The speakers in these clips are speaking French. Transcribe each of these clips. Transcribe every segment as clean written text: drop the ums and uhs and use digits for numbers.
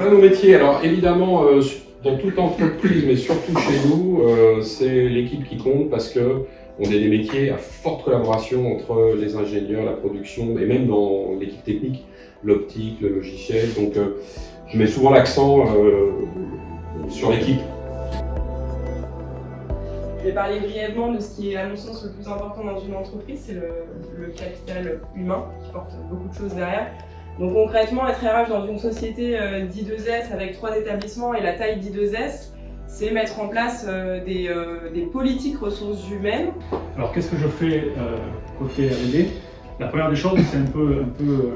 nos métiers, alors évidemment, dans toute entreprise, mais surtout chez nous, c'est l'équipe qui compte parce que on est des métiers à forte collaboration entre les ingénieurs, la production et même dans l'équipe technique, l'optique, le logiciel. Donc je mets souvent l'accent sur l'équipe. Je vais parler brièvement de ce qui est à mon sens le plus important dans une entreprise, c'est le capital humain qui porte beaucoup de choses derrière. Donc concrètement, être RH dans une société d'I2S avec 3 établissements et la taille d'I2S, c'est mettre en place des politiques ressources humaines. Alors qu'est-ce que je fais côté R&D? La première des choses, c'est un peu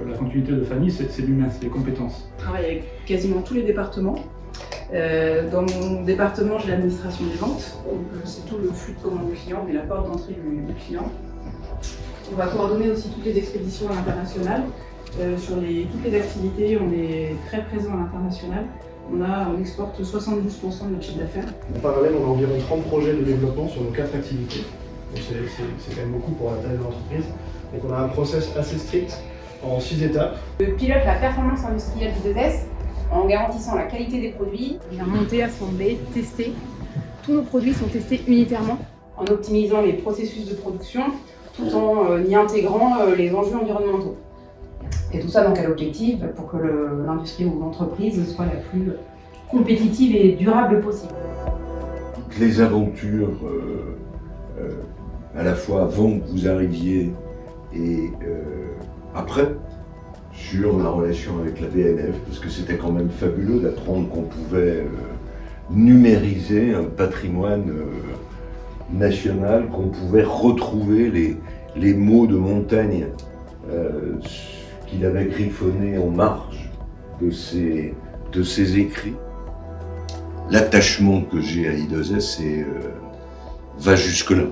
la continuité de Fanny, c'est l'humain, c'est les compétences. Je travaille avec quasiment tous les départements. Dans mon département, j'ai l'administration des ventes, donc c'est tout le flux de commandes client, mais la porte d'entrée du client. On va coordonner aussi toutes les expéditions à l'international. Sur toutes les activités, on est très présent à l'international. On exporte 72% de notre chiffre d'affaires. En parallèle, on a environ 30 projets de développement sur nos 4 activités. Donc c'est quand même beaucoup pour la taille de l'entreprise. Donc on a un process assez strict en 6 étapes. Je pilote la performance industrielle d'I2S en garantissant la qualité des produits. On vient monter, assembler, tester. Tous nos produits sont testés unitairement. En optimisant les processus de production tout en y intégrant les enjeux environnementaux. Et tout ça dans quel objectif? Pour que l'industrie ou l'entreprise soit la plus compétitive et durable possible. Toutes les aventures, à la fois avant que vous arriviez et après, sur la relation avec la BNF, parce que c'était quand même fabuleux d'apprendre qu'on pouvait numériser un patrimoine national, qu'on pouvait retrouver les mots de Montaigne qu'il avait griffonnés en marge de ses écrits. L'attachement que j'ai à I2S va jusque-là,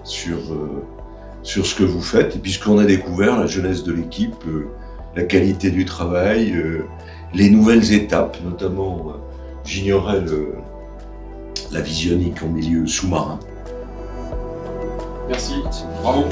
sur ce que vous faites, et puisqu'on a découvert la jeunesse de l'équipe, la qualité du travail, les nouvelles étapes, notamment, j'ignorais la visionique en milieu sous-marin. Merci, bravo.